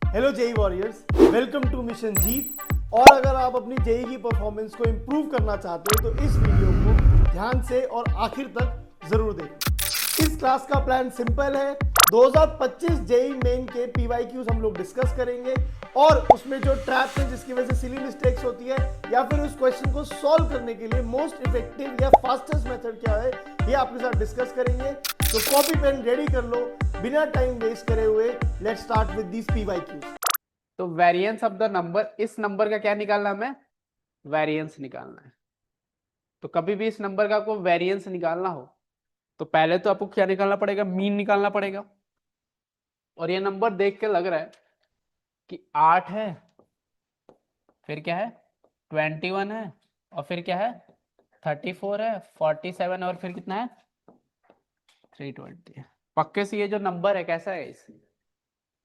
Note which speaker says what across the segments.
Speaker 1: Hello JEE warriors, welcome to mission Jeet. और अगर आप अपनी जेई की परफॉर्मेंस को इम्प्रूव करना चाहते हो तो इस वीडियो को ध्यान से और आखिर तक जरूर देखें। इस क्लास का प्लान सिंपल है। 2025 जेई मेन के पीवाईक्यूज हम लोग डिस्कस करेंगे और उसमें जो ट्रैप्स है जिसकी वजह से सिली मिस्टेक्स होती है या फिर उस क्वेश्चन को सॉल्व करने के लिए मोस्ट इफेक्टिव या फास्टेस्ट मेथड क्या है ये आपके साथ डिस्कस करेंगे। तो कॉपी पेन रेडी कर लो, बिना टाइम वेस्ट करे हुए let's start with this PYQs.
Speaker 2: तो वेरिएंस ऑफ द नंबर, इस नंबर का क्या निकालना हमें? वेरिएंस निकालना है। तो कभी भी इस नंबर का आपको वेरिएंस निकालना हो तो पहले तो आपको क्या निकालना पड़ेगा? मीन निकालना पड़ेगा। और ये नंबर देख के लग रहा है कि 8 है, फिर क्या है 21 है, और फिर क्या है 34 है, 47 और फिर कितना है 320 है। पक्के से ये जो नंबर है कैसा है? इस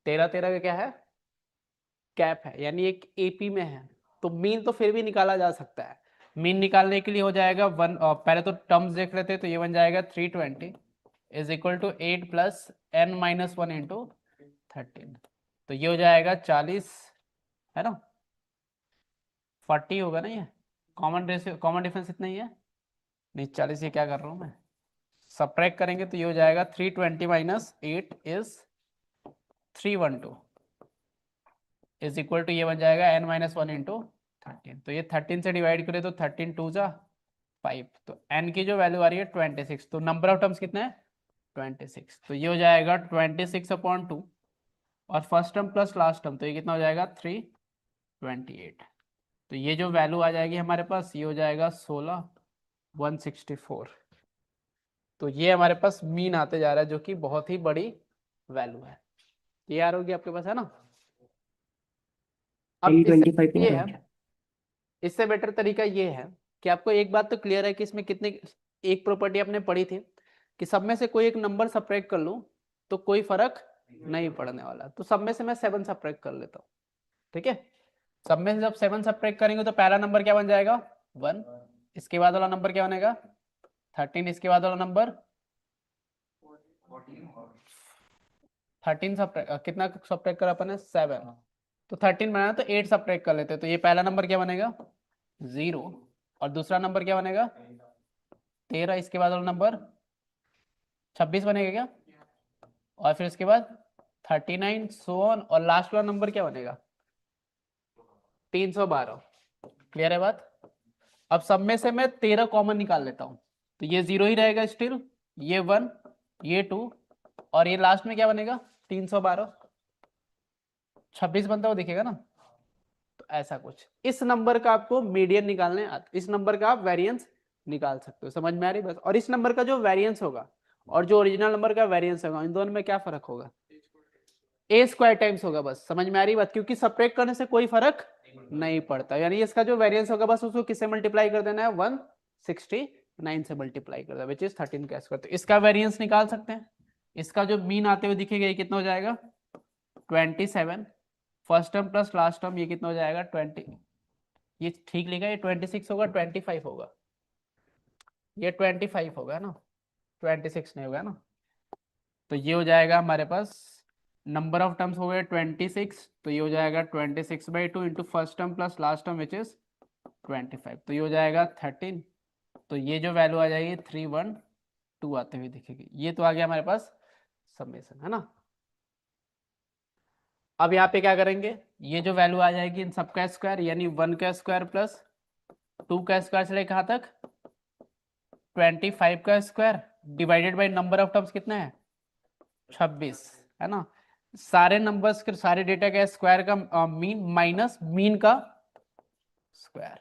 Speaker 2: 13 का क्या है? कैप है, यानी एक एपी में है। तो मीन तो फिर भी निकाला जा सकता है। मीन निकालने के लिए हो जाएगा वन, पहले तो टर्म्स देख लेते हैं। तो ये बन जाएगा 320 is equal to 8 plus n minus 1 into 13। तो ये हो जाएगा 40, है ना? 40 होगा ना ये। कॉमन रेशियो, कॉमन डिफरेंस इतना ही है। नहीं 40, ये क्या कर रहा हूँ मैं, सब्ट्रैक्ट करेंगे तो ये हो जाएगा 320 minus 8 is 312 is equal to ये बन जाएगा n माइनस 1 इंटू 13। तो ये 13 से डिवाइड करें तो 13 टू जा 5। तो n की जो वैल्यू आ रही है 26। तो नंबर ऑफ टर्म्स कितने हैं? 26। तो ये हो जाएगा 26/2 और first term plus last term, तो ये कितना हो जाएगा 328। तो ये जो वैल्यू आ जाएगी हमारे पास, ये हो जाएगा 16,164। तो ये हमारे पास मीन आते जा रहा है, जो कि बहुत ही बड़ी वैल्यू है। ये आ होगी आपके पास, है ना? अब इससे ये है, इससे बेटर तरीका ये है कि आपको एक बात तो क्लियर है कि इसमें कितने, एक प्रॉपर्टी आपने पढ़ी थी कि सब में से कोई एक नंबर सब्ट्रैक्ट कर लूं तो कोई फर्क नहीं पड़ने वाला। तो सब में से मैं 7 सब्ट्रैक्ट कर लेता हूँ, ठीक है? सब में से जब 7 सब्ट्रैक्ट करेंगे तो पहला नंबर क्या बन जाएगा 1, इसके बाद वाला नंबर क्या बनेगा 13, इसके बाद वाला नंबर 13 सब्ट्रैक्ट, कितना सब्ट्रैक्ट करा अपन ने 7। तो 13 बनाना तो 8 सब्ट्रैक्ट कर लेते हैं। तो ये पहला नंबर क्या बनेगा 0, और दूसरा नंबर क्या बनेगा 13, इसके बाद वाला नंबर 26 बनेगा क्या, और फिर इसके बाद 39 सो ऑन, और लास्ट वाला नंबर क्या बनेगा 312। क्लियर है बात? अब सब में से मैं 13 कॉमन निकाल लेता हूं। तो ये 0 ही रहेगा स्टिल, ये 1, ये 2, और ये लास्ट में क्या बनेगा 312। 26 बनता हुआ दिखेगा ना? तो ऐसा कुछ, इस नंबर का आपको मीडियन निकालने, इस नंबर का आप वेरिएंस निकाल सकते हो। समझ में आ रही बस? और इस नंबर का जो वेरिएंस होगा और जो ओरिजिनल नंबर का वेरिएंस होगा, इन दोनों में क्या फर्क होगा? ए स्क्वायर टाइम्स होगा। बस समझ में आ रही बात? क्योंकि सब्ट्रैक्ट करने से कोई फर्क नहीं पड़ता। यानी इसका जो वेरिएंस होगा बस उसको किससे मल्टीप्लाई कर देना है 169 से मल्टीप्लाई कर देना, विच इज 13 का स्क्वायर। तो इसका वेरिएंस निकाल सकते हैं। इसका जो मीन आते हुए दिखेगा ये कितना हो जाएगा 27। First term plus last term ये कितना हो जाएगा 20। ये ठीक लिखा है, ये 26 होगा 25 होगा, ये 25 होगा ना, 26 नहीं होगा ना। तो ये हो जाएगा हमारे पास, नंबर ऑफ टर्म्स हो गए 26। तो ये हो जाएगा 26/2 into first term plus last term which is 25। तो ये हो जाएगा 13। तो ये जो वैल्यू आ जाएगी 312 आते हुए दिखेगी। ये तो आ गया हमारे पास समेसन, है ना? अब यहाँ पे क्या करेंगे, ये जो वैल्यू आ जाएगी इन सबका स्क्वायर, यानी 1 का स्क्वायर प्लस 2 का स्क्वायर से लेकर कहाँ तक 25 का square divided by number of terms कितना है 26, है ना? सारे नंबर्स के, सारे डेटा का स्क्वायर का मीन माइनस मीन का स्क्वायर,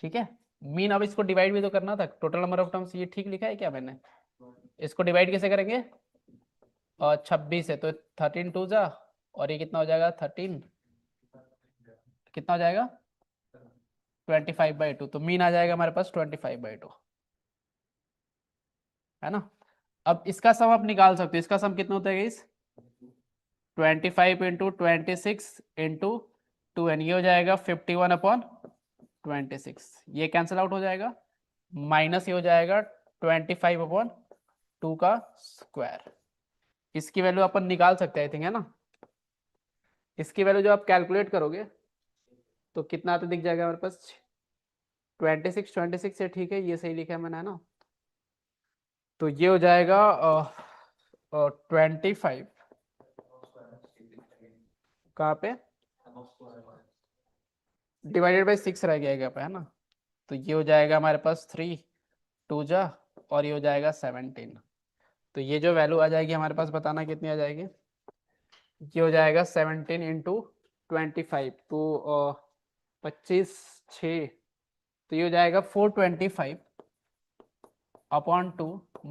Speaker 2: ठीक है? मीन, अब इसको डिवाइड भी तो करना था, टोटल नंबर ऑफ टर्म्स। ये ठीक लिखा है क्या मैंने? इसको डिवाइड कैसे करेंगे? और 26 है तो 13 टू जा, और ये कितना हो जाएगा 13, कितना हो जाएगा 25/2। तो मीन आ जाएगा हमारे पास 25/2, है ना? अब इसका सम आप निकाल सकते हो। इसका सम कितना होता है इस 25 इंटू 26 इंटू 2n, ये हो जाएगा 51/26। ये कैंसिल आउट हो जाएगा, माइनस ये हो जाएगा 25/2 का स्क्वायर। इसकी वैल्यू अपन निकाल सकते हैं, आई थिंक, है ना? इसकी वैल्यू जब आप कैलकुलेट करोगे तो कितना आता दिख जाएगा हमारे पास 26 से ठीक है, ये सही लिखा है मैंने, है ना। तो ये हो जाएगा 25 कहाँ पे डिवाइडेड बाई 6 रह गया पे, है ना। तो ये हो जाएगा हमारे पास 3 2 जा और ये हो जाएगा 17। तो ये जो वैल्यू आ जाएगी हमारे पास, बताना कितनी आ जाएगी। ये हो जाएगा 17 इंटू 25, तो 25 6, तो ये हो जाएगा 425 अपॉन 2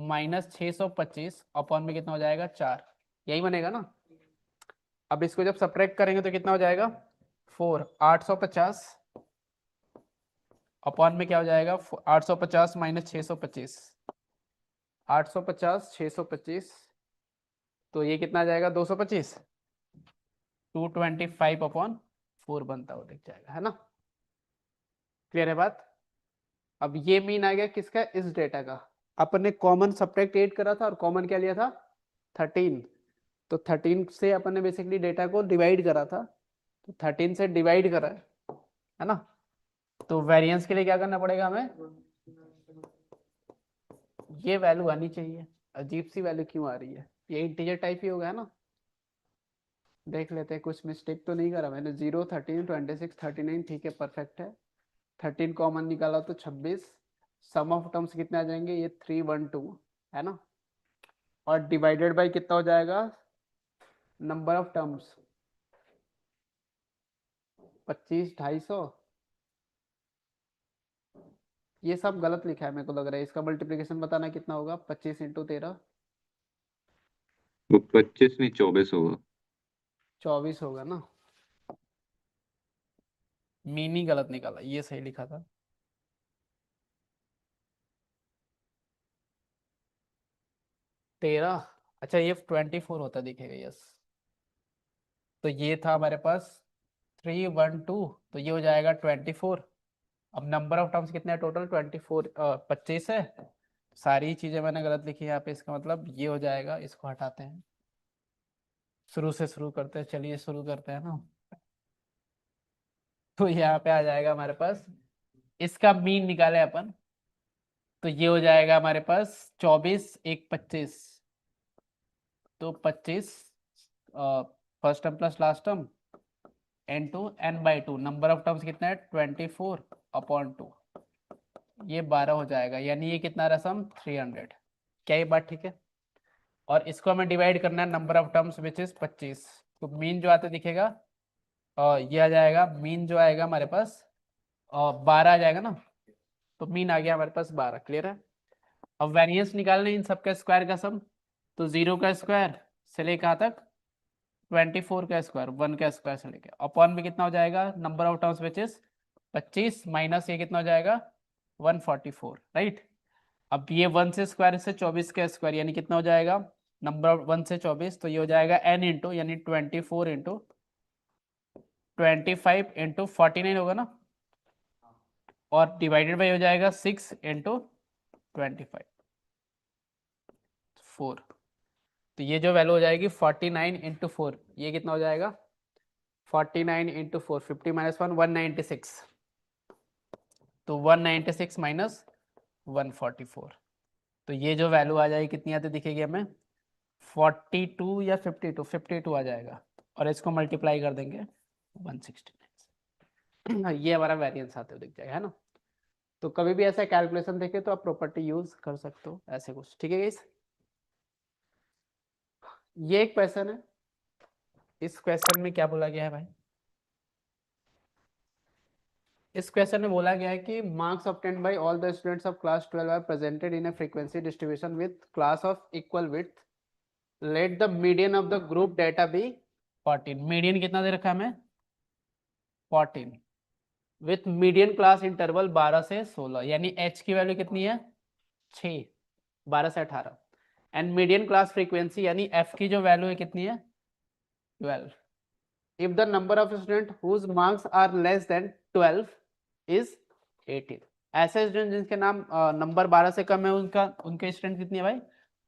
Speaker 2: माइनस 625 अपॉन में कितना हो जाएगा 4, यही बनेगा ना। अब इसको जब सब्ट्रैक्ट करेंगे तो कितना हो जाएगा 4 850 अपॉन में क्या हो जाएगा 850 माइनस 625 850 625, तो ये कितना आ जाएगा 225 225 अपॉन 4 बनता हुआ दिख जाएगा, है ना। क्लियर है बात। अब ये मीन आ गया किसका, इस डेटा का। अपन ने कॉमन सब्ट्रैक्ट 8 करा था और कॉमन क्या लिया था 13, तो 13 से अपन ने बेसिकली डेटा को डिवाइड करा था, तो 13 से डिवाइड करा है ना। तो वेरिएंस के लिए क्या करना पड़ेगा हमें, ये वैल्यू आनी चाहिए। अजीब सी वैल्यू क्यों आ रही है, ये इंटीजर टाइप ही होगा, है ना। देख लेते हैं कुछ मिस्टेक तो नहीं करा मैंने। 0 13 26 39 ठीक है, परफेक्ट है। 13 कॉमन निकाला तो 26, सम ऑफ टर्म्स कितने आ जाएंगे, ये 3 1 2, है ना। और डिवाइडेड बाय कितना हो जाएगा नंबर ऑफ टर्म्स 25 250। ये सब गलत लिखा है मेरे को लग रहा है। इसका मल्टीप्लिकेशन बताना कितना होगा, 25 इंटू 13
Speaker 3: वो 25 नहीं 24 होगा।
Speaker 2: 24 होगा ना। मीनी गलत निकाला, ये सही लिखा था। तेरह, अच्छा ये 24 होता दिखेगा, यस। तो ये था हमारे पास 3 1 2, तो ये हो जाएगा 24। अब नंबर ऑफ टर्म्स कितने हैं टोटल 24, 25 है। सारी चीजें मैंने गलत लिखी है यहाँ पे, इसका मतलब ये हो जाएगा, इसको हटाते हैं, शुरू से शुरू करते हैं। चलिए शुरू करते हैं ना। तो यहाँ पे आ जाएगा हमारे पास, इसका मीन निकाले अपन, तो ये हो जाएगा हमारे पास 24 1 25, तो 25 first term plus last term n2 n/2, number of terms कितना है 24 अपॉन 2, ये 12 हो जाएगा, यानी ये कितना रसम 300। क्या ये बात ठीक है। और इसको हमें डिवाइड करना है number of terms which is 25, तो मीन जो आते दिखेगा ये आ जाएगा, मीन जो आएगा हमारे पास 12 आ जाएगा ना। तो मीन आ गया हमारे पास 12। क्लियर है। अब वेरिएंस निकालने इन सबका स्क्वायर का सम, तो 0 का स्क्वायर से लेकर कहाँ तक 24 का स्क्वायर 1 का स्क्वायर से लेके अपॉन में कितना हो जाएगा number of terms which is 25 minus ये कितना हो जाएगा 144, राइट। अब ये 1 से स्क्वायर से 24 का स्क्वायर यानी कितना हो जाएगा नंबर ऑफ 1 से 24, तो ये हो जाएगा n इंटू यानी 24 इंटू 25 इंटू 49 होगा ना, और डिवाइडेड बाई हो जाएगा 6 इंटू 25 4, तो ये जो वैल्यू हो जाएगी 49 इंटू 4, ये कितना हो जाएगा 49 इंटू 4 50 माइनस 1 196, तो 196 माइनस 144, तो ये जो वैल्यू आ जाएगी कितनी आती दिखेगी हमें 42 या 52 52 आ जाएगा, और इसको मल्टीप्लाई कर देंगे 169 ये हमारा वेरिएंस आते हुए दिख जाएगा, है ना। तो कभी भी ऐसा कैलकुलेशन देखे तो आप प्रॉपर्टी यूज कर सकते हो ऐसे कुछ, ठीक है गाइस। ये एक क्वेश्चन है, इस क्वेश्चन में क्या बोला गया है भाई, इस क्वेश्चन में बोला गया है कि marks obtained by all the students of class 12 are presented in a frequency distribution with class of equal width, let the median of the group data be 14। Median कितना दे रखा है हमें 14, विथ मीडियन क्लास इंटरवल 12 से 16, यानी h की value कितनी है 6 12 से 18, एंड मीडियन क्लास फ्रीक्वेंसी यानी f की जो वैल्यू है कितनी है 12। If the number of student whose marks are less than 12 is 18, ऐसे स्टूडेंट जिनके नाम नंबर 12 से कम है उनके स्टूडेंट कितनी है भाई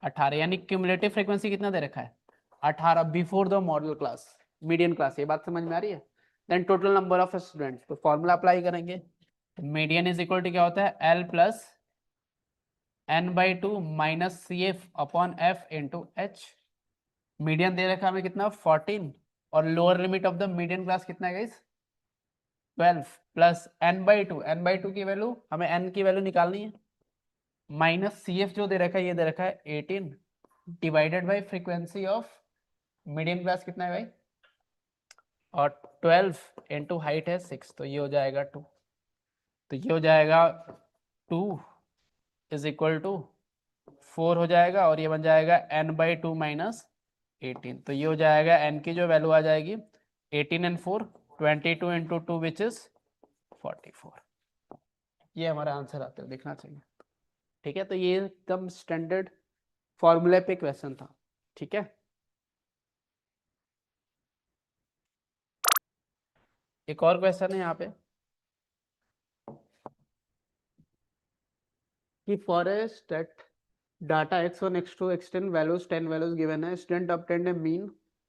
Speaker 2: 18, यानी क्यूमुलेटिव फ्रीक्वेंसी कितना दे रखा है 18 before the modal class, median class, ये बात समझ में आ रही है। Then total number of students, तो फॉर्मूला अप्लाई करेंगे, मीडियन इज इक्वल टू क्या होता है, L plus n/2 minus C F upon F into H. Median दे रखा है हमें कितना 14, और lower limit of the median class कितना है गाइस 12, प्लस n/2 की वैल्यू, हमें n की वैल्यू निकालनी है, माइनस सी एफ जो दे रखा है, ये दे रखा है 18, divided by frequency of median class कितना है भाई, और 12 इंटू हाइट है 6, तो ये हो जाएगा 2, तो ये हो जाएगा 2 इज इक्वल टू 4 हो जाएगा, और ये बन जाएगा n/2 माइनस 18, तो ये हो जाएगा n की जो वैल्यू आ जाएगी 18 एंड 4 22 इंटू 2 विच इज 44। ये हमारा आंसर आते हुए दिखना चाहिए। ठीक है, तो ये एकदम स्टैंडर्ड फॉर्मूले पे क्वेश्चन था। ठीक है, एक और क्वेश्चन है यहाँ पे कि for a state data x1 x2 x10 values 10 values given है, स्टूडेंट ऑब्टेन्ड ए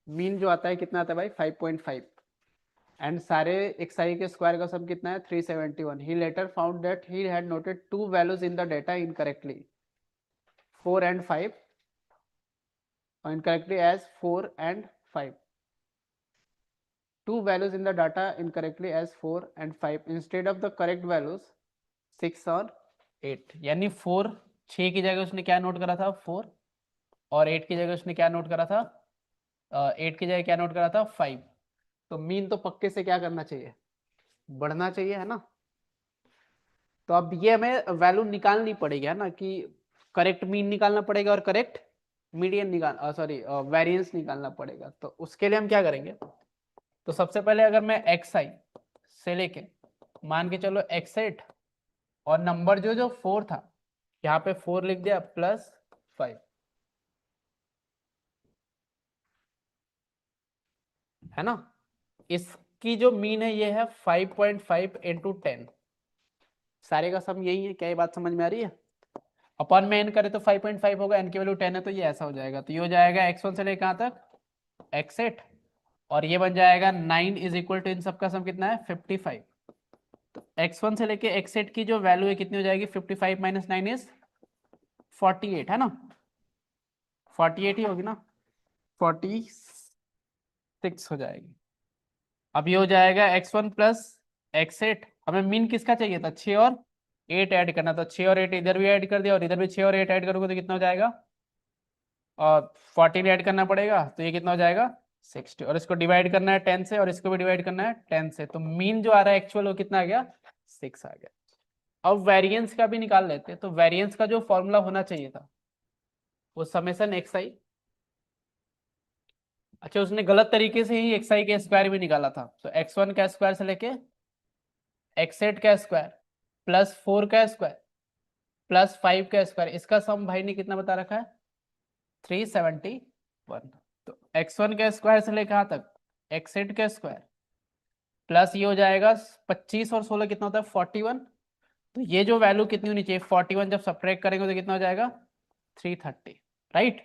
Speaker 2: मीन जो आता है कितना आता है भाई 5.5, एंड सारे xi के स्क्वायर का सम कितना है 371। He later found that he had noted 2 values in the data incorrectly 4 and 5, or incorrectly as 4 and 5, 2 values in the data incorrectly as 4 and 5 instead of the correct values 6 और 8, यानी 4 6 की जगह उसने क्या नोट करा था 4, और 8 की जगह उसने क्या नोट करा था 8 की जगह क्या नोट करा था 5। तो मीन तो पक्के से क्या करना चाहिए, बढ़ना चाहिए, है ना। तो अब ये हमें वैल्यू निकालनी पड़ेगी, है ना, कि करेक्ट मीन निकालना पड़ेगा और करेक्ट मीडियन वेरिएंस निकालना पड़ेगा। तो उसके लिए हम क्या करेंगे, तो सबसे पहले अगर मैं xi से लेके मान के चलो x8 और नंबर जो 4 था, यहाँ पे 4 लिख दिया प्लस 5, है ना। इसकी जो मीन है ये है 5.5 इंटू 10, सारे का सम यही है, क्या ये बात समझ में आ रही है। अपॉन में n करे तो 5.5 होगा, n की वैल्यू 10 है, तो ये ऐसा हो जाएगा, तो ये हो जाएगा x1 से लेकर कहाँ तक x8, और ये बन जाएगा 9 इज इक्वल टू इन सबका सम कितना है 55। तो x1 से लेके x8 की जो वैल्यू है कितनी हो जाएगी 55 माइनस 9 इज 48, है ना, 48 ही होगी ना, 46 हो जाएगी। अब ये हो जाएगा x1 प्लस x8, हमें मीन किसका चाहिए था 6 और 8 ऐड करना था, 6 और 8 इधर भी ऐड कर दिया, और इधर भी 6 और 8 ऐड करोगे तो कितना हो जाएगा, और 14 ऐड करना पड़ेगा, तो ये कितना हो जाएगा 60, और इसको डिवाइड करना है 10 से, और इसको भी डिवाइड करना है 10 से, तो मीन जो आ रहा है एक्चुअल वो कितना आ गया 6 आ गया। अब वेरिएंस का भी निकाल लेते हैं, तो वेरिएंस का जो फॉर्मूला होना चाहिए था वो समेशन xi, अच्छा उसने गलत तरीके से ही xi के स्क्वायर भी निकाला था, तो x1 का स्क्वायर से लेके x8 का स्क्वायर प्लस 4 का स्क्वायर प्लस 5 का स्क्वायर, इसका सम भाई ने कितना बता रखा है 371। तो x1 का स्क्वायर से लेकर कहाँ तक x8 का स्क्वायर प्लस ये हो जाएगा 25 और 16 कितना होता है 41, तो ये जो वैल्यू कितनी होनी चाहिए 41 जब सब्ट्रैक्ट करेंगे तो कितना हो जाएगा 330, राइट।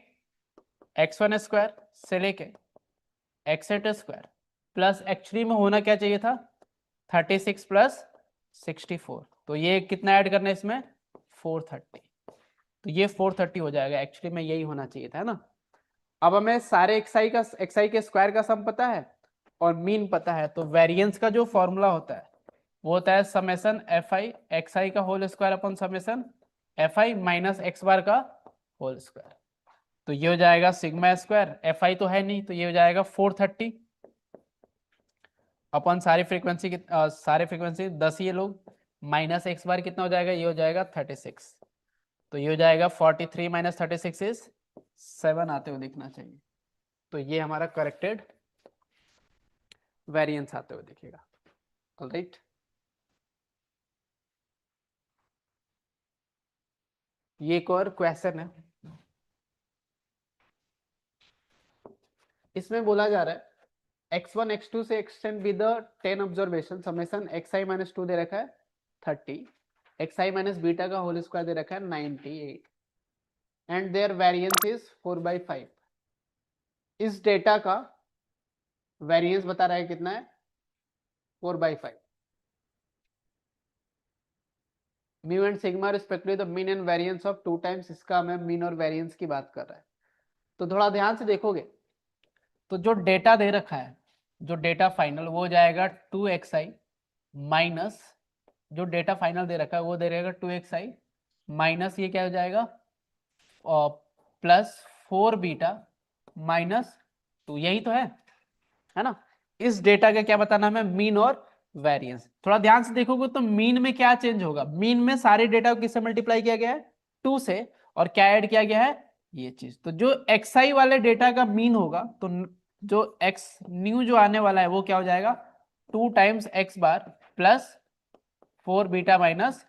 Speaker 2: x1 स्क्वायर से लेके x8 स्क्वायर प्लस एक्चुअली में होना क्या चाहिए था 36 प्लस 64, तो ये कितना ऐड करना है इसमें 430, तो ये 430 हो जाएगा, एक्चुअली में यही होना चाहिए था, है ना। अब हमें सारे xi के स्क्वायर का सम पता है और मीन पता है, तो वेरिएंस का जो फॉर्मूला होता है वो होता है समेशन fi xi का whole square upon summation fi minus x bar का होल स्क्वायर, तो ये हो जाएगा सिग्मा स्क्वायर, fi तो है नहीं, तो ये हो जाएगा 430 अपॉन सारी फ्रीक्वेंसी 10 ये लोग माइनस x बार कितना हो जाएगा, ये हो जाएगा 36, तो ये हो जाएगा 43 माइनस 36 इज 7 आते हुए दिखना चाहिए, तो ये हमारा करेक्टेड वेरिएंस आते हुए दिखेगा। ऑलराइट, ये एक और क्वेश्चन है, इसमें बोला जा रहा है x1 x2 से extend with 10 observation summation xi minus 2 दे रखा है 30, xi माइनस बीटा का होल स्क्वायर दे रखा है 98, एंड देयर वेरिएंस इज 4/5। इस डेटा का वेरिएंस बता रहा है कितना है 4/5। Mu and sigma respectively the mean and variance of 2 times, इसका हमें मीन और वेरिएंस की बात कर रहा है। तो थोड़ा ध्यान से देखोगे तो जो डेटा दे रखा है, जो डेटा फाइनल वो हो जाएगा 2xi माइनस, जो डेटा फाइनल दे रखा है वो दे रहेगा 2xi माइनस, ये क्या हो जाएगा प्लस 4 बीटा माइनस 2, यही तो है ना। इस डेटा का क्या बताना हमें, मीन और वेरिएंस। थोड़ा ध्यान से देखोगे तो मीन में क्या चेंज होगा, मीन में सारे डेटा को किससे मल्टीप्लाई किया गया है 2 से, और क्या ऐड किया गया है ये चीज। तो जो xi वाले डेटा का मीन होगा तो जो x न्यू जो आने वाला है वो क्या हो जाएगा 2 टाइम्स x बार प्लस 4 बीटा माइनस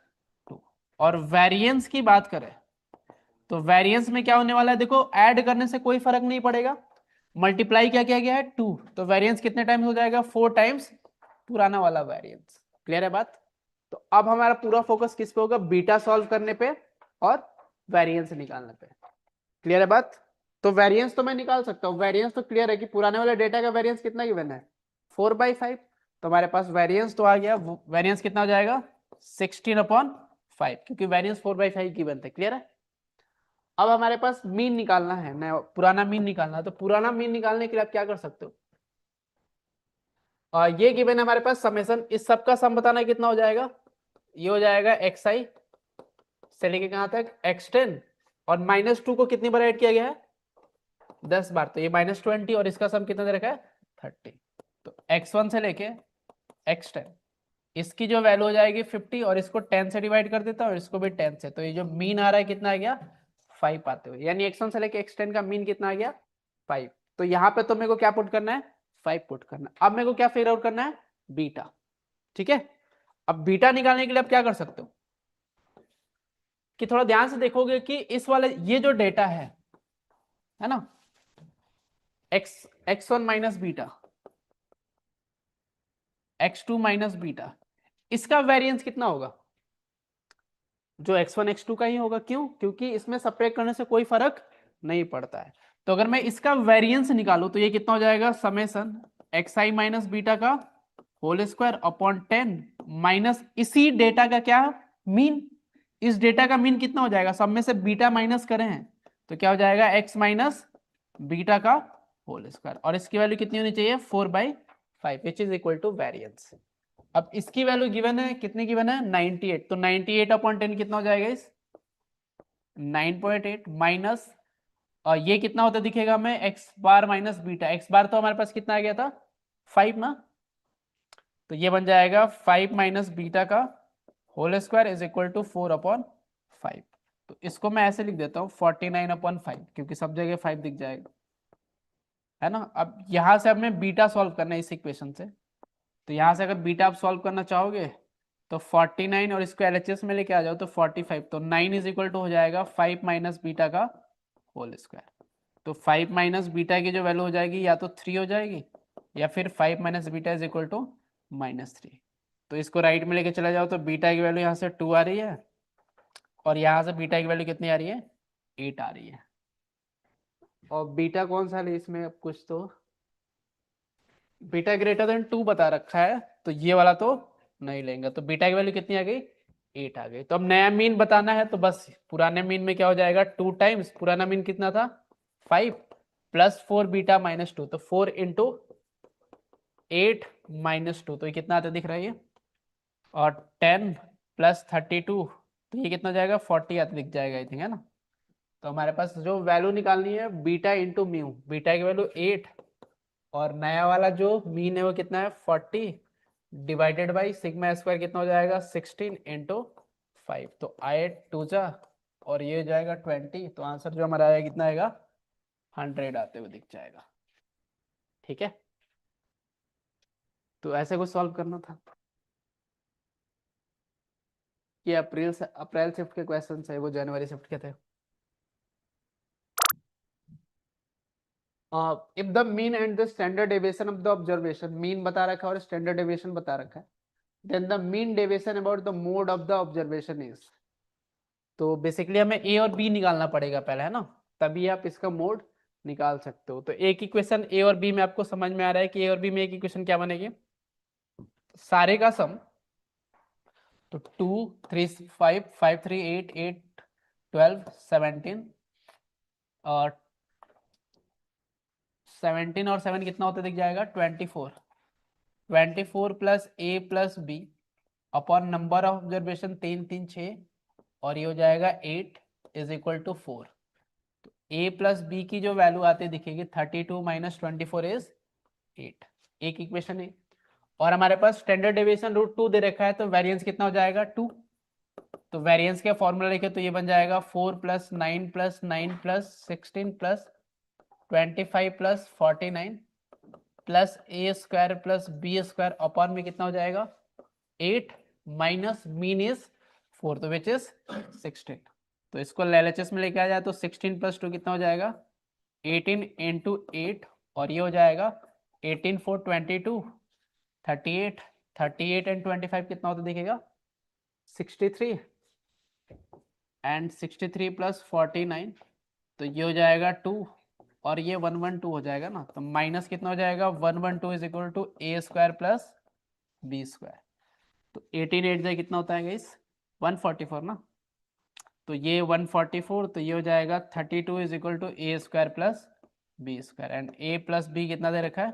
Speaker 2: 2। और वेरिएंस की बात करें तो वेरिएंस में क्या होने वाला है, देखो ऐड करने से कोई फर्क नहीं पड़ेगा, मल्टीप्लाई क्या किया गया है 2, तो वेरिएंस कितने टाइम्स हो जाएगा 4 टाइम्स पुराना वाला वेरिएंस। क्लियर है बात। तो अब हमारा पूरा फोकस किस पे होगा, बीटा सॉल्व करने पे और वेरिएंस निकालने पे। क्लियर है बात। तो वेरिएंस तो मैं निकाल सकता हूं, वेरिएंस तो क्लियर है कि पुराने वाले डेटा का वेरिएंस कितना गिवन है 4/5, तो हमारे पास वेरिएंस तो आ गया, वेरिएंस कितना हो जाएगा 16/5, क्योंकि वेरिएंस 4/5 गिवन थे। क्लियर है। अब हमारे पास मीन निकालना है, नया पुराना मीन निकालना है। तो पुराना मीन निकालने के लिए आप क्या कर सकते हो, ये गिवन है हमारे पास समेशन, इस सब का सम बताना कितना हो जाएगा, ये हो जाएगा xi से लेके कहां तक x10, और -2 को कितनी बार ऐड किया गया है 10 बार, तो ये -20, और इसका सम कितना दे रखा है 30। तो x1 से लेके x10, इसकी जो वैल्यू हो जाएगी 50, और इसको 10 से डिवाइड कर देता हूँ और इसको भी 10 से, तो ये जो मीन आ रहा है कितना आ गया 5 आते हुए, यानी x1 से लेके x10 का मीन कितना आ गया 5। तो यहाँ पे तो मेरे को क्या पुट करना है 5 पुट करना है। अब मेरे को क्या फिगर आउट करना है बीटा। ठीक है। अब बीटा निकालने के लिए आप क्या कर सकते हो कि थोड़ा ध्यान से देखोगे कि इस वाले ये जो डेटा है ना x1 minus beta, x2 minus beta, इसका वेरिएंस कितना होगा, जो x1 x2 का ही होगा। क्यों, क्योंकि इसमें सब्ट्रैक्ट करने से कोई फर्क नहीं पड़ता है। तो अगर मैं इसका वेरिएंस निकालूं तो ये कितना हो जाएगा समेशन xi माइनस बीटा का होल स्क्वायर अपॉन 10 माइनस इसी डेटा का क्या मीन, इस डेटा का मीन कितना हो जाएगा, सब में से बीटा माइनस करें हैं तो क्या हो जाएगा x माइनस बीटा का होल स्क्वायर, और इसकी वैल्यू कितनी होनी चाहिए 4/5 which is equal to variance. अब इसकी वैल्यू गिवन है, कितनी गिवन है 98, तो 98/10 कितना हो जाएगा इस 9.8 माइनस, और ये कितना होता दिखेगा हमें x बार माइनस बीटा, x बार तो हमारे पास कितना आ गया था 5 ना, तो ये बन जाएगा 5 माइनस बीटा का whole square is equal to 4/5। तो इसको मैं ऐसे लिख देता हूँ 49/5, क्योंकि सब जगह 5 दिख जाएगा, है ना। अब यहां से हमें बीटा सॉल्व करना है इस इक्वेशन से, तो यहां से अगर बीटा आप सॉल्व करना चाहोगे तो 49 और इसको LHS में लेके आ जाओ तो 45, तो 9 इज इक्वल टू हो जाएगा 5 माइनस बीटा का होल स्क्वायर। तो 5 माइनस बीटा की जो वैल्यू हो जाएगी या तो 3 हो जाएगी, या फिर 5 minus beta is equal to -3। तो इसको राइट में लेके चला जाओ तो बीटा की वैल्यू यहाँ से 2 आ रही है, और यहाँ से बीटा की वैल्यू कितनी आ रही है 8 आ रही है। और बीटा कौन सा है इसमें, अब कुछ तो बीटा ग्रेटर देन 2 बता रखा है, तो ये वाला तो नहीं लेंगे। तो बीटा की वैल्यू कितनी आ गई 8 आ गई। तो अब नया मीन बताना है, तो बस पुराने मीन में क्या हो जाएगा 2 टाइम्स पुराना मीन कितना था 5 प्लस 4 बीटा माइनस 2, तो 4 इंटू 8 माइनस 2, तो ये कितना आता दिख रहा है ये, और 10 प्लस 32, तो ये कितना जाएगा 40 आता दिख जाएगा आई थिंक, है ना। तो हमारे पास जो वैल्यू निकालनी है बीटा इंटू म्यू, बीटा की वैल्यू 8 और नया वाला जो मीन है वो कितना है 40 डिवाइडेड बाई सिग्मा स्क्वायर कितना हो जाएगा 16 इंटू 5, तो 8 2 जा और ये हो जाएगा 20, तो आंसर जो हमारा आएगा कितना आएगा 100 आते हुए दिख जाएगा। ठीक है, तो ऐसे कुछ सॉल्व करना था। ये अप्रैल शिफ्ट के क्वेश्चन है, वो जनवरी शिफ्ट के थे। If the mean and the standard deviation of the observation, mean बता रखा है और स्टैंडर्ड डेविएशन बता रखा है, then the mean deviation about the mode of the observation is, तो बेसिकली हमें ए और बी निकालना पड़ेगा पहले, है ना, तभी आप इसका मोड निकाल सकते हो। तो एक इक्वेशन ए और बी में आपको समझ में आ रहा है कि ए और बी में एक इक्वेशन क्या बनेगी, सारे का सम, तो 2 3 5 5 3 8 8 12 17 और 17 और 7 कितना होता दिख जाएगा 24, 24 plus A plus b upon number of observation 3 3 6 और ये हो जाएगा 8 इज इक्वल टू 4। तो ए प्लस बी की जो वैल्यू आती दिखेगी 32 माइनस 24 इज 8, एक इक्वेशन है। और हमारे पास स्टैंडर्ड डेविएशन √2 दे रखा है, तो वेरिएंस कितना हो जाएगा 2। तो वेरिएंस का फॉर्मूला लिखे तो ये बन जाएगा 4 plus 9 plus 9 plus 16 plus 25 plus 49 plus A square plus B square upon में कितना हो जाएगा 8 माइनस मीन इज 4, तो विच इज 16। तो इसको LHS में लेके आ जाए तो 16 प्लस 2 कितना हो जाएगा 18 इंटू 8 और ये हो जाएगा 18 4 22 38 38 एंड 25 कितना होता दिखेगा 63 एंड 63 प्लस 49 तो ये हो जाएगा 2 और ये 112 हो जाएगा ना, तो माइनस कितना हो जाएगा 112 is equal to a square plus B square. तो 18 8 जाए कितना होता है गाइस 144 ना, तो ये 144, तो ये हो जाएगा 32 is equal to a square plus B square and a plus b कितना दे रखा है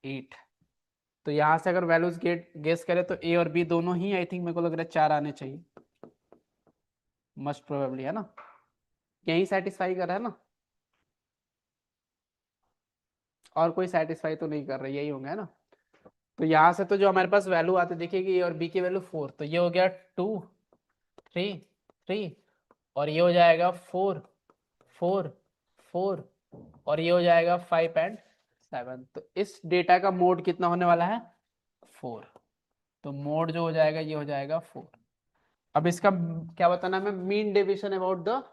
Speaker 2: 8। तो यहाँ से अगर वैल्यूज गेस करें तो ए और बी दोनों ही आई थिंक मेरे को लग रहा है 4 आने चाहिए, मस्ट प्रोबेबली, है ना, यही सेटिस्फाई कर रहा है ना, और कोई सेटिस्फाई तो नहीं कर रहा, यही होगा, है ना। तो यहाँ से तो जो हमारे पास वैल्यू आती दिखेगी ए और बी की वैल्यू 4, तो ये हो गया 2 3 3 और ये हो जाएगा 4 4 4 और ये हो जाएगा 5 एंड 7। तो इस डेटा का मोड कितना होने वाला है 4, तो मोड जो हो जाएगा ये हो जाएगा 4। अब इसका क्या बताना है, mean deviation about the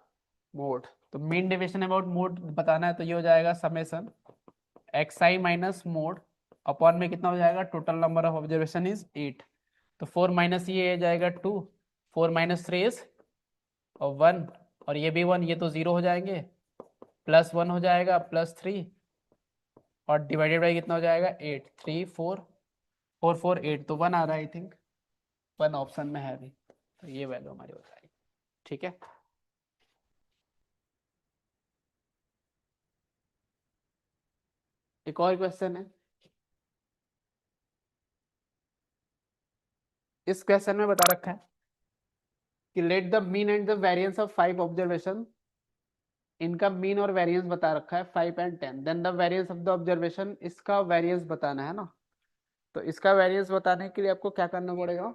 Speaker 2: mode, तो मीन डेविएशन अबाउट मोड बताना है, तो ये हो जाएगा summation xi minus mode upon में कितना हो जाएगा total number of observation is 8, तो 4 माइनस ये आ जाएगा 2, 4 माइनस 3 इज 1 और ये भी 1, ये तो 0 हो जाएंगे, प्लस 1 हो जाएगा प्लस 3 और डिवाइडेड बाई कितना हो जाएगा 8, 3 4 4 4 8, तो 1 आ रहा है आई थिंक, 1 ऑप्शन में है अभी, तो ये वैल्यू हमारी हो जाएगी, ठीक है। एक और क्वेश्चन है, इस क्वेश्चन में बता रखा है कि let the mean and the variance of 5 observation, इनका मीन और वेरिएंस बता रखा है 5 and 10, then the variance of the observation, इसका वेरिएंस बताना है ना। तो इसका वेरिएंस बताने के लिए आपको क्या करना पड़ेगा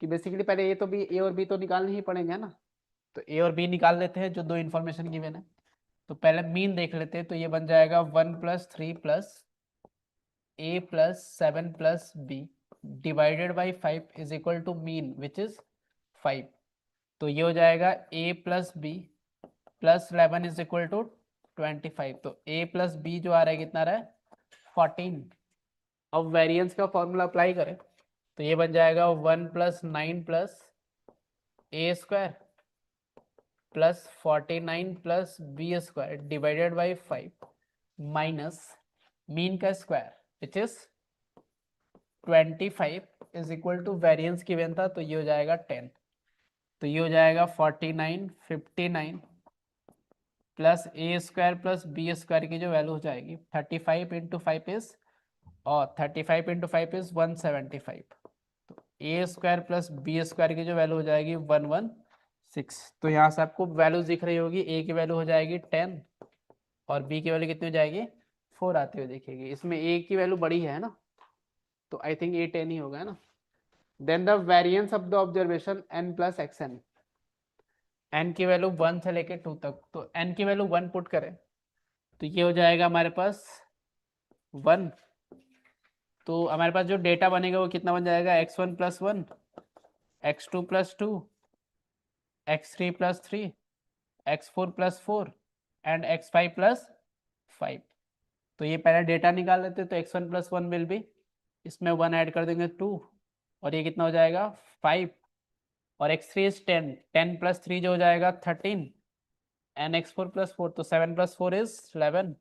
Speaker 2: कि बेसिकली पहले ये तो भी ए और बी तो निकालने ही पड़ेंगे ना, तो ए और बी निकाल लेते हैं जो दो इन्फॉर्मेशन गिवन है। तो पहले मीन देख लेते हैं, तो ये बन जाएगा 1 plus 3 plus A plus 7 plus B divided by 5 is equal to mean which is 5, तो ये हो जाएगा A plus B plus 11 is equal to 25, तो ए प्लस बी जो आ रहा है कितना आ रहा है 14। अब वेरिएंस का फॉर्मूला अप्लाई करें तो ये बन जाएगा 1 plus 9 plus A square plus 49 plus B square divided by 5 minus mean का square which is 25 is equal to variance given था, तो ये हो जाएगा 10, तो ये हो जाएगा 49 59 plus A square plus B square की जो वैल्यू हो जाएगी 35 इंटू 5 इज, और 35 इंटू 5 इज 175, तो A square plus B square की जो वैल्यू हो जाएगी 116। तो यहाँ से आपको वैल्यू दिख रही होगी, ए की वैल्यू हो जाएगी 10 और बी की वैल्यू कितनी हो जाएगी 4 आती हुई दिखेगी। इसमें ए की वैल्यू बड़ी है ना, तो आई थिंक ए 10 ही होगा, है ना। Then the variance of the observation n plus xn, n की वैल्यू 1 से लेके 2 तक, तो n की वैल्यू 1 पुट करें तो ये हो जाएगा हमारे पास 1, तो हमारे पास जो डेटा बनेगा वो कितना बन जाएगा x1 plus 1 x2 plus 2 x3 plus 3 x4 plus 4 and x5 plus 5। तो ये पहले डेटा निकाल लेते हैं, तो x1 प्लस 1 विल बी, इसमें 1 ऐड कर देंगे 2 और ये कितना हो जाएगा 5 और x3 इज 10, 10 प्लस 3 जो हो जाएगा 13 N X four plus four, तो 7 + 4 इज 11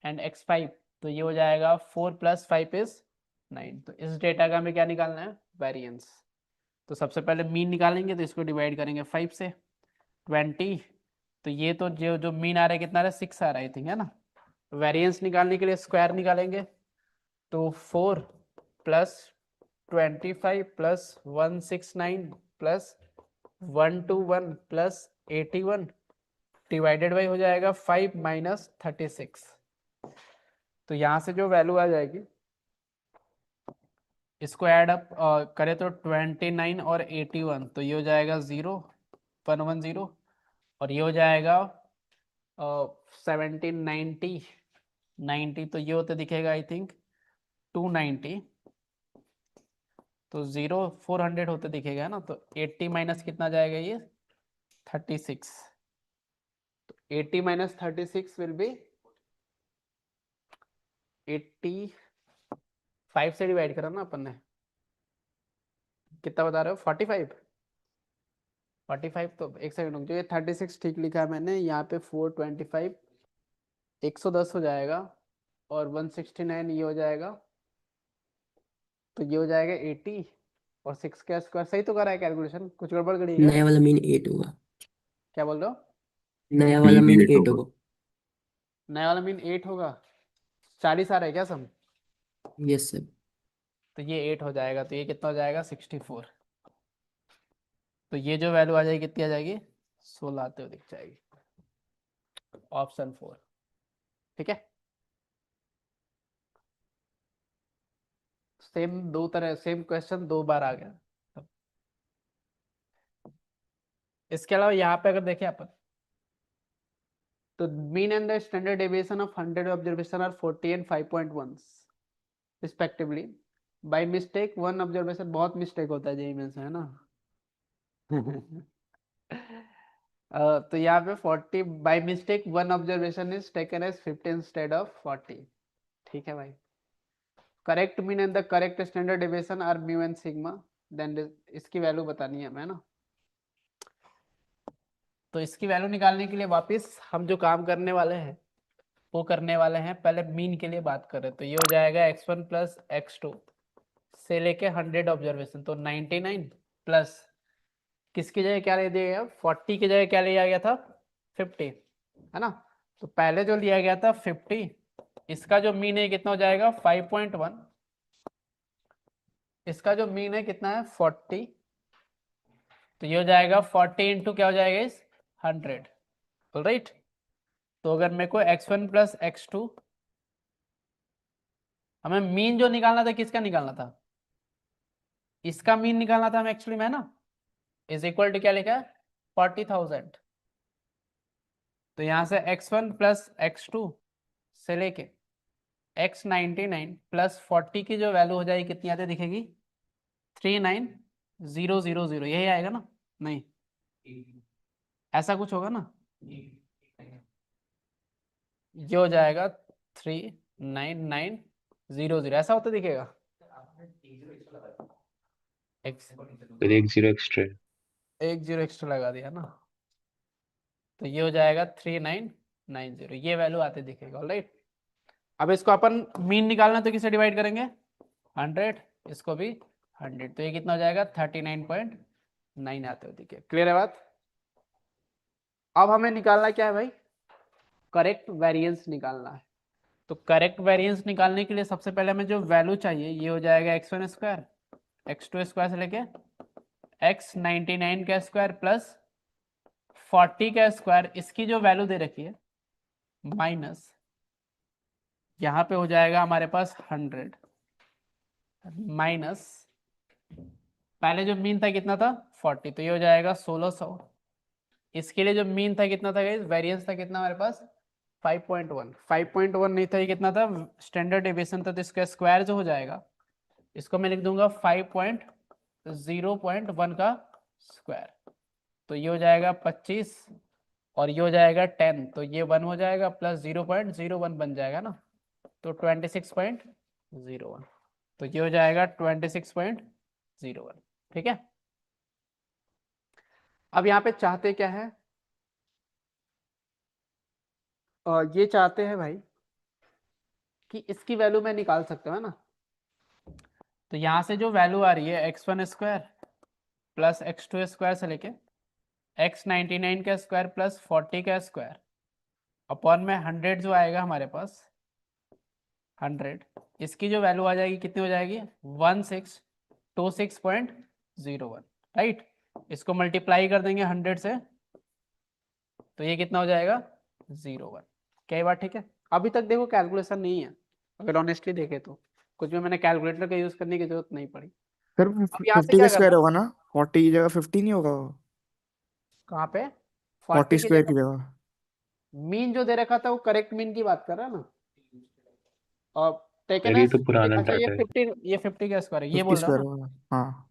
Speaker 2: एंड x5, तो ये हो जाएगा 4 + 5 इज 9। तो इस डेटा का हमें क्या निकालना है, वेरिएंस। तो सबसे पहले मीन निकालेंगे, तो इसको डिवाइड करेंगे 5 से, 20। तो ये तो जो जो मीन आ रहा है कितना आ रहा है, 6 आ रहा है आई थिंक, है ना। वेरिएंस निकालने के लिए स्क्वायर निकालेंगे, तो 4 + 25 + 169 + 121 + 81 डिवाइडेड बाई हो जाएगा 5 - 36। तो यहाँ से जो वैल्यू आ जाएगी, इसको ऐड अप करें तो 29 और 81, तो ये हो जाएगा 0 110, और ये हो जाएगा 17 90, तो ये होते दिखेगा आई थिंक 290, तो 0 400 होते दिखेगा ना। तो 80 माइनस कितना जाएगा, ये 36। तो 80 - 36 विल बी 85 से डिवाइड करा ना अपन ने, कितना बता रहे हो, 45। 45 तो एक सेकंड रुक जाओ, ये 36 ठीक लिखा है मैंने, यहाँ पे 425 110 हो जाएगा, और 169 ये हो जाएगा, तो ये हो जाएगा 80, और 6 का स्क्वायर। सही तो कर रहा है कैलकुलेशन, कुछ गड़बड़ करी है क्या?
Speaker 4: नया वाला मीन 8 होगा।
Speaker 2: क्या बोल रहे हो?
Speaker 4: नया
Speaker 3: बी
Speaker 4: वाला
Speaker 3: भी
Speaker 4: मीन
Speaker 3: 8
Speaker 4: 8
Speaker 3: होगा।
Speaker 4: होगा।
Speaker 2: नया वाला मीन 8 होगा, 40 आ रहा है क्या सम?
Speaker 4: Yes sir.
Speaker 2: तो ये 8 हो जाएगा, तो ये कितना हो जाएगा 64। तो ये जो वैल्यू आ जाएगी कितनी आ जाएगी, 16 आते हुए दिख जाएगी, ऑप्शन 4। ठीक है, सेम दो तरह, सेम क्वेश्चन 2 बार आ गया। इसके अलावा यहाँ पे अगर देखें अपन, तो mean and the standard deviation of 100 observation are 40 and 5.1 respectively. By mistake 1 observation, बहुत मिस्टेक होता है जेईई में से, है ना। तो यहाँ पे 40 by mistake 1 observation is taken as 50 instead of 40। ठीक है भाई। Correct mean and the correct standard deviation are mu and sigma, then इसकी वैल्यू बतानी है हमें ना। तो इसकी वैल्यू निकालने के लिए वापस हम जो काम करने वाले हैं वो करने वाले हैं, पहले मीन के लिए बात करें, तो ये हो जाएगा x1 + x2 से लेके 100 ऑब्जर्वेशन, तो 99 प्लस किसकी जगह क्या ले दिया गया, 40 की जगह क्या लिया गया था, 50, है ना। तो पहले जो लिया गया था 50, इसका जो मीन है कितना हो जाएगा 5.1, इसका जो मीन है कितना है 40, तो ये हो जाएगा 40 इंटू क्या हो जाएगा इस 100, राइट। तो अगर मेरे को x1 + x2, हमें मीन जो निकालना था किसका निकालना था, इसका मीन निकालना था हमें एक्चुअली में, है ना, इज इक्वल टू क्या लिखा है 40,000। तो यहां से x1 + x2 से लेके x99 + 40 की जो वैल्यू हो जाएगी कितनी आती दिखेगी, 39000, यही आएगा ना, नहीं ऐसा कुछ होगा ना, ये हो जाएगा 39900, ऐसा होता दिखेगा।
Speaker 3: फिर 1 0 एक्स्ट्रा।
Speaker 2: 1 0 एक्स्ट्रा लगा दिया ना, तो ये हो जाएगा 3990, ये वैल्यू आते दिखेगा, राइट। अब इसको अपन मीन निकालना तो किसे डिवाइड करेंगे, 100, इसको भी 100, तो ये कितना हो जाएगा 39.9 आते हुए दिखे। क्लियर है बात। अब हमें निकालना क्या है भाई, करेक्ट वेरिएंस निकालना है। तो करेक्ट वेरिएंस निकालने के लिए सबसे पहले हमें जो वैल्यू चाहिए, ये हो जाएगा x1 स्क्वायर, x2 स्क्वायर से लेके x99 का स्क्वायर प्लस 40 का स्क्वायर, इसकी जो वैल्यू दे रखी है, माइनस यहाँ पे हो जाएगा हमारे पास 100, माइनस पहले जो मीन था कितना था 40, तो ये हो जाएगा 1600। इसके लिए जो मीन था कितना था गाइस, वेरिएंस था कितना हमारे पास 5.1, 5.1 नहीं था, ये कितना था स्टैंडर्ड डेविएशन था, तो इसका स्क्वायर जो हो जाएगा, इसको मैं लिख दूंगा 5.0.1 का स्क्वायर, तो ये हो जाएगा 25, और ये हो जाएगा 10, तो ये 1 हो जाएगा प्लस 0.01 बन जाएगा ना, तो 26.01, तो ये हो जाएगा 26.01। ठीक है। अब यहाँ पे चाहते क्या है, ये चाहते हैं भाई कि इसकी वैल्यू मैं निकाल सकता हूँ, है ना। तो यहाँ से जो वैल्यू आ रही है x1 square plus x2 square से लेके x99 का स्क्वायर प्लस 40 का स्क्वायर अपॉन में 100 जो आएगा हमारे पास 100, इसकी जो वैल्यू आ जाएगी कितनी हो जाएगी 1626.01, राइट। इसको मल्टीप्लाई कर देंगे 100 से तो ये कितना हो जाएगा 01। क्या ये बात ठीक है? अभी तक देखो कैलकुलेशन नहीं है, अगर ऑनेस्टली देखे तो कुछ भी मैंने कैलकुलेटर का यूज करने की जरूरत नहीं पड़ी।
Speaker 5: फिर
Speaker 2: अब यहाँ से
Speaker 5: 50 का
Speaker 2: क्या
Speaker 5: स्क्वायर
Speaker 2: करना,
Speaker 5: होगा ना, 40 की जगह 50 नहीं होगा वो?
Speaker 2: कहाँ पे
Speaker 5: 40
Speaker 2: 40 की
Speaker 5: स्क्वायर की
Speaker 2: जगह
Speaker 5: जगह
Speaker 2: मीन जो दे रखा था वो करेक्ट मीन की बात कर रहा है ना, और टेकन
Speaker 3: सर ये
Speaker 2: एज,
Speaker 3: तो पुराना
Speaker 2: अच्छा ये
Speaker 3: डाटा है।
Speaker 2: 50, ये 50 का स्क्वायर है ये
Speaker 5: 50
Speaker 2: बोल रहा हूँ
Speaker 5: स्क्वायर
Speaker 2: ना।
Speaker 5: होगा, हाँ।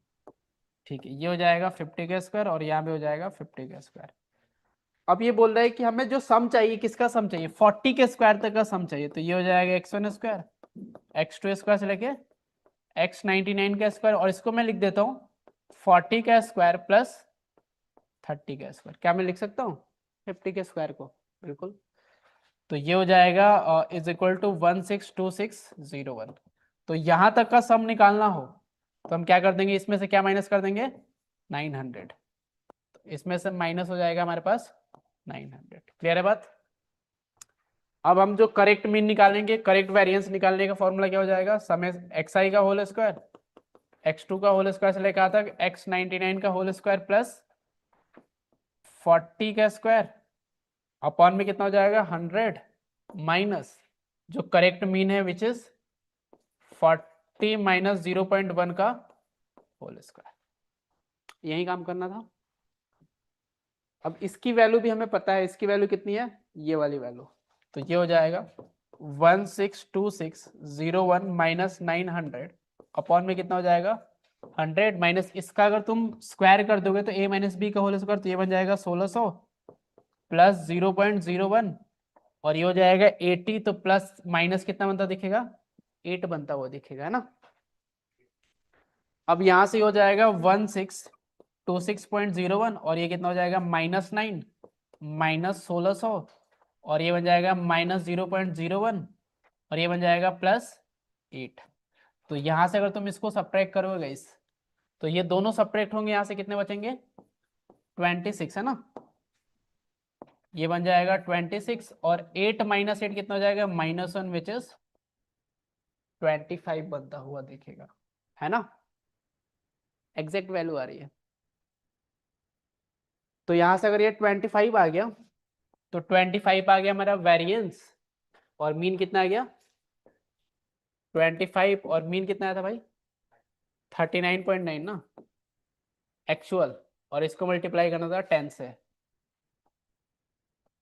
Speaker 2: ठीक है, ये हो जाएगा 50 का स्क्वायर और यहाँ पे हो जाएगा 50 का स्क्वायर। अब ये बोल रहा है कि हमें जो सम चाहिए, किसका सम चाहिए 40 के स्क्वायर तक का सम चाहिए, तो ये हो जाएगा x1 स्क्वायर x2 स्क्वायर से लेके x99 का स्क्वायर, और इसको मैं लिख देता हूँ 40 का स्क्वायर प्लस 30 का स्क्वायर। क्या मैं लिख सकता हूँ 50 के स्क्वायर को? बिल्कुल। तो ये हो जाएगा इज इक्वल टू 162601। तो यहां तक का सम निकालना हो तो हम क्या कर देंगे, इसमें से क्या माइनस कर देंगे 900, तो इसमें से माइनस हो जाएगा हमारे पास 900। क्लियर है बात? अब हम जो करेक्ट मीन निकालेंगे, करेक्ट वेरिएंस निकालने का फॉर्मूला क्या हो जाएगा, सम xi का होल स्क्वायर x2 का होल स्क्वायर से लेकर आता x99 का होल स्क्वायर प्लस 40 का स्क्वायर अपॉन में कितना हो जाएगा 100 माइनस जो करेक्ट मीन है विच इज 40 माइनस 0.1 का होल स्क्वायर। यही काम करना था। अब इसकी वैल्यू भी हमें पता है, इसकी वैल्यू कितनी है, ये वाली वैल्यू, तो ये हो जाएगा 162601 माइनस 900 अपॉन में कितना हो जाएगा 100 माइनस इसका अगर तुम स्क्वायर कर दोगे तो a माइनस बी का होल स्क्वायर, तो ये बन जाएगा 1600 प्लस 0.01 और ये हो जाएगा 80, तो प्लस माइनस कितना बनता दिखेगा 8 बनता हुआ दिखेगा, है ना। अब यहां से हो जाएगा 1626.01 और ये कितना हो जाएगा -9 माइनस 1600 और ये बन जाएगा -0.01 और ये बन जाएगा +8। तो यहां से अगर तुम इसको सब्ट्रैक्ट करोगे गाइस तो ये दोनों सब्ट्रैक्ट होंगे, यहां से कितने बचेंगे 26, है ना। ये बन जाएगा 26 और 8 माइनस 8 कितना हो जाएगा -1 विच इज 25 बनता हुआ दिखेगा, है ना। एग्जैक्ट वैल्यू आ रही है। तो यहां से अगर ये 25 आ गया तो 25 आ गया हमारा वेरिएंस और मीन कितना आ गया 25 और मीन कितना आया था भाई 39.9 ना एक्चुअल, और इसको मल्टीप्लाई करना था 10 से।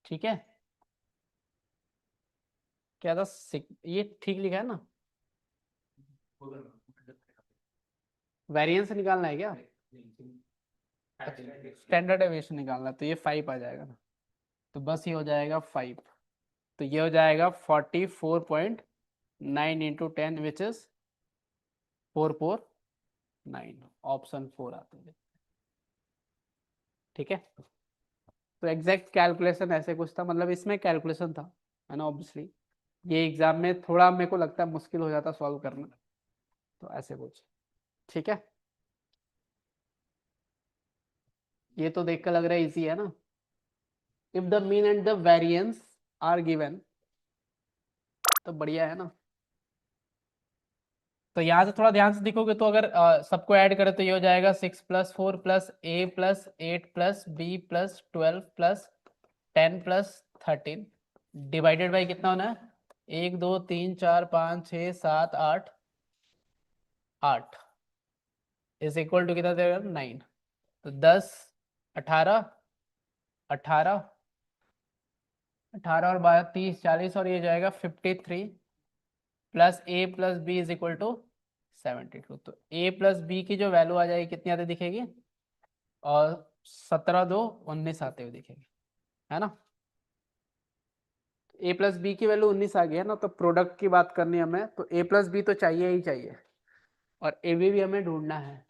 Speaker 2: ठीक है, क्या था ये ठीक लिखा है ना, वेरिएंस निकालना है क्या, स्टैंडर्ड डेविएशन निकालना है, तो ये 5 आ जाएगा ना, तो बस ये हो जाएगा 5, तो ये हो जाएगा 44.9 इंटू 10 विच इज 449, ऑप्शन 4 आता है। ठीक है, तो एग्जैक्ट कैलकुलेशन ऐसे कुछ था, मतलब इसमें कैलकुलेशन था, है ना। ऑब्वियसली ये एग्जाम में थोड़ा मेरे को लगता है मुश्किल हो जाता सॉल्व करना, तो ऐसे कुछ। ठीक है, ये तो देख कर लग रहा है इजी है ना। If the mean and the variance are given, तो बढ़िया है ना। तो यहाँ से थोड़ा ध्यान से देखोगे तो अगर सबको ऐड करें तो ये हो जाएगा 6 + 4 + a + 8 + b + 12 + 10 + 13 डिवाइडेड बाई कितना होना है 1 2 3 4 5 6 7 8 इज इक्वल टू कितना देगा 9, तो 10 18 18 18 और 12 30 40 और ये जाएगा 53 plus a plus b is equal to 72। तो a प्लस बी की जो वैल्यू आ जाएगी कितनी आती दिखेगी, और 17 2 19 आते हुए दिखेगी, है ना। a प्लस बी की वैल्यू 19 आ गई है ना, तो प्रोडक्ट की बात करनी है हमें, तो a प्लस बी तो चाहिए ही चाहिए और ए भी हमें ढूंढना है।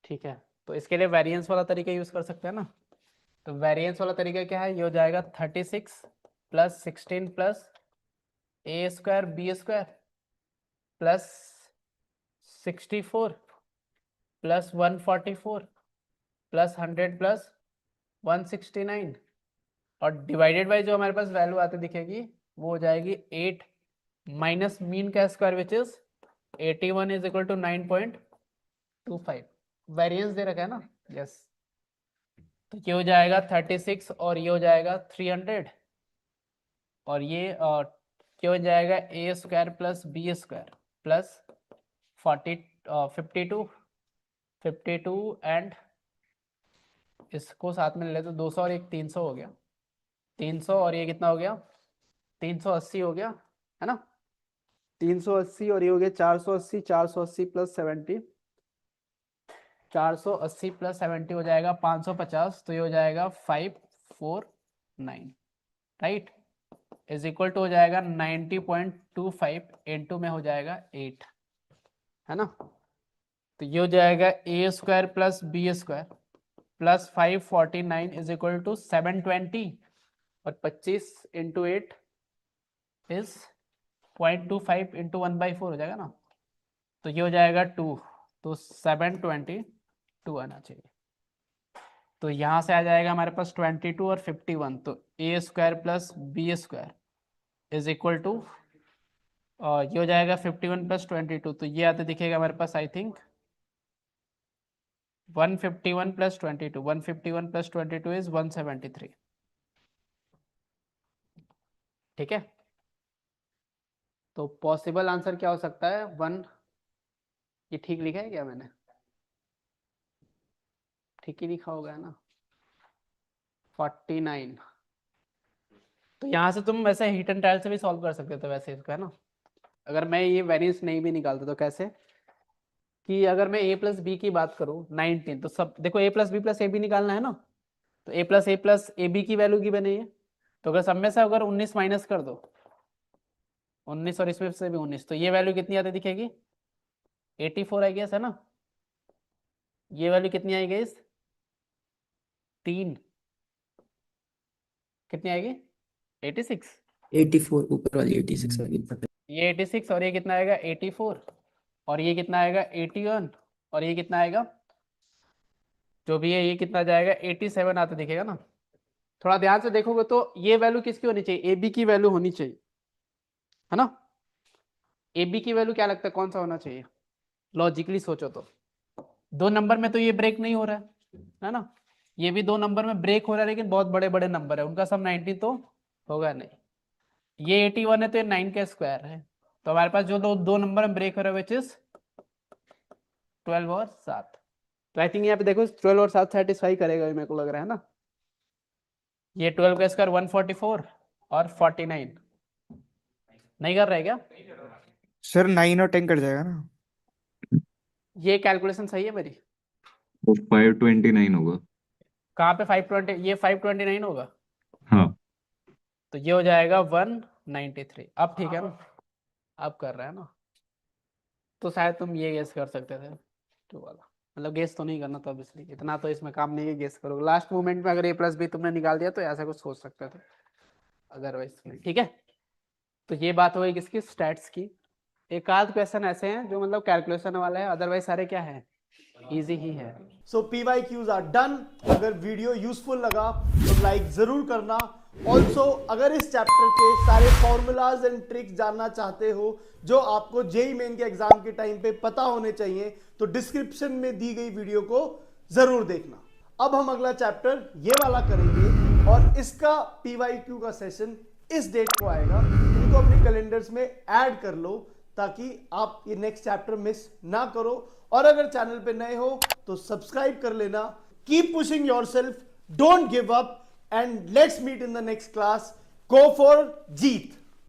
Speaker 2: ठीक है, तो इसके लिए वेरिएंस वाला तरीका यूज कर सकते हैं ना। तो वेरिएंस वाला तरीका क्या है, ये हो जाएगा 36 plus 16 plus A square B square plus 64 plus 144 plus 100 plus 169 और डिवाइडेड बाय जो हमारे पास वैल्यू आती दिखेगी वो हो जाएगी 8 माइनस मीन का square which is 81 is equal to 9.25। Variance दे रखा है ना, यस। तो ये हो जाएगा 36 और ये हो जाएगा 300 और ये क्या हो जाएगा A square plus B square plus 52 and इसको साथ में ले ले तो 200 और एक 300 हो गया, 300 और ये कितना हो गया 380 हो गया है ना, 380 और ये हो गया 480, 480 प्लस 70, 480 प्लस 70 हो जाएगा 550, तो ये हो जाएगा 549 राइट, इज इक्वल टू हो जाएगा 90.25 इनटू में हो जाएगा 8 है ना। तो ये हो जाएगा A square plus B square plus 549 is equal to 720 और 25 इंटू 8 इज 0.25 इंटू 1/4 हो जाएगा ना, तो ये हो जाएगा 2, तो 722 आना चाहिए। तो यहाँ से आ जाएगा हमारे पास 22 और 51, तो A square plus B square is equal to ये हो जाएगा 51 प्लस 22, तो ये आते दिखेगा हमारे पास I think 151 plus 22, 151 plus 22 is 173, ठीक है। तो पॉसिबल आंसर क्या हो सकता है 1, ये ठीक लिखा है क्या मैंने, ठीक ही लिखा होगा ना 49। तो यहाँ से तुम वैसे हिट एंड ट्रायल से भी सॉल्व कर सकते थे वैसे इसको है ना। अगर मैं ये वेरिएंस नहीं भी निकालता तो कैसे, कि अगर मैं a प्लस बी की बात करूँ 19, तो सब देखो a plus B plus a b निकालना है ना, तो a प्लस ए बी की वैल्यू की बनी है, तो अगर सब में से अगर 19 माइनस कर दो 19 और इसमें से भी 19, तो ये वैल्यू कितनी आती दिखेगी 84 आई गेस है ना। ये वैल्यू कितनी आई गेस 3, कितनी आएगी 86,
Speaker 4: 84 ऊपर वाली 86 वाली।
Speaker 2: ये 86 और ये कितना आएगा 84 और ये कितना आएगा 81 और ये कितना आएगा जो भी है ये कितना जाएगा 87 आता दिखेगा ना। थोड़ा ध्यान से देखोगे तो ये वैल्यू किसकी होनी चाहिए, ए बी की वैल्यू होनी चाहिए है ना। ए बी की वैल्यू क्या लगता है कौन सा होना चाहिए, लॉजिकली सोचो तो 2 नंबर में तो ये ब्रेक नहीं हो रहा है ना, ये भी 2 नंबर में ब्रेक हो रहा है लेकिन बहुत बड़े बड़े नंबर है, उनका सब 90 तो होगा नहीं। ये 81 है तो ये 9 का स्क्वायर है, तो हमारे पास जो दो नंबर में ब्रेक हो रहा है विच इज 12 और 7, तो आई थिंक यहाँ पे देखो 12 और 7 सेटिस्फाई करेगा मेरे को लग रहा है ना। ये 12 का स्क्वायर 144 और 49 नहीं कर रहे क्या
Speaker 5: सर 9 और 10 कट जाएगा ना।
Speaker 2: ये कैलकुलेशन सही है मेरी,
Speaker 3: वो 529 होगा।
Speaker 2: कहाँ पे 520, ये 529 होगा,
Speaker 3: हाँ
Speaker 2: तो ये हो जाएगा 193। अब ठीक है ना, अब कर रहा है ना, तो शायद तुम ये गेस कर सकते थे 2 वाला, मतलब गेस तो नहीं करना तो ऑब्वियसली इतना तो इसमें काम नहीं है गेस करोगे, लास्ट मोमेंट में अगर ए प्लस बी तुमने निकाल दिया तो ऐसा कुछ सोच सकते थे, अदरवाइज ठीक है। तो ये बात हो गई किसकी, स्टैट्स की। एक आध क्वेश्चन ऐसे हैं जो मतलब कैलकुलेशन वाला है, अदरवाइज सारे क्या है इजी ही है।
Speaker 1: सो PYQs आर डन। अगर वीडियो यूजफुल लगा तो लाइक जरूर करना। ऑल्सो अगर इस चैप्टर के सारे फॉर्मूलाज एंड ट्रिक्स जानना चाहते हो जो आपको जेईई मेन के एग्जाम के टाइम पे पता होने चाहिए तो डिस्क्रिप्शन में दी गई वीडियो को जरूर देखना। अब हम अगला चैप्टर ये वाला करेंगे और इसका PYQ का सेशन इस डेट को आएगा, इनको अपने कैलेंडर्स में ऐड कर लो ताकि आप ये नेक्स्ट चैप्टर मिस ना करो। और अगर चैनल पे नए हो तो सब्सक्राइब कर लेना। Keep pushing yourself, don't give up, and let's meet in the next class. Go for Jeet.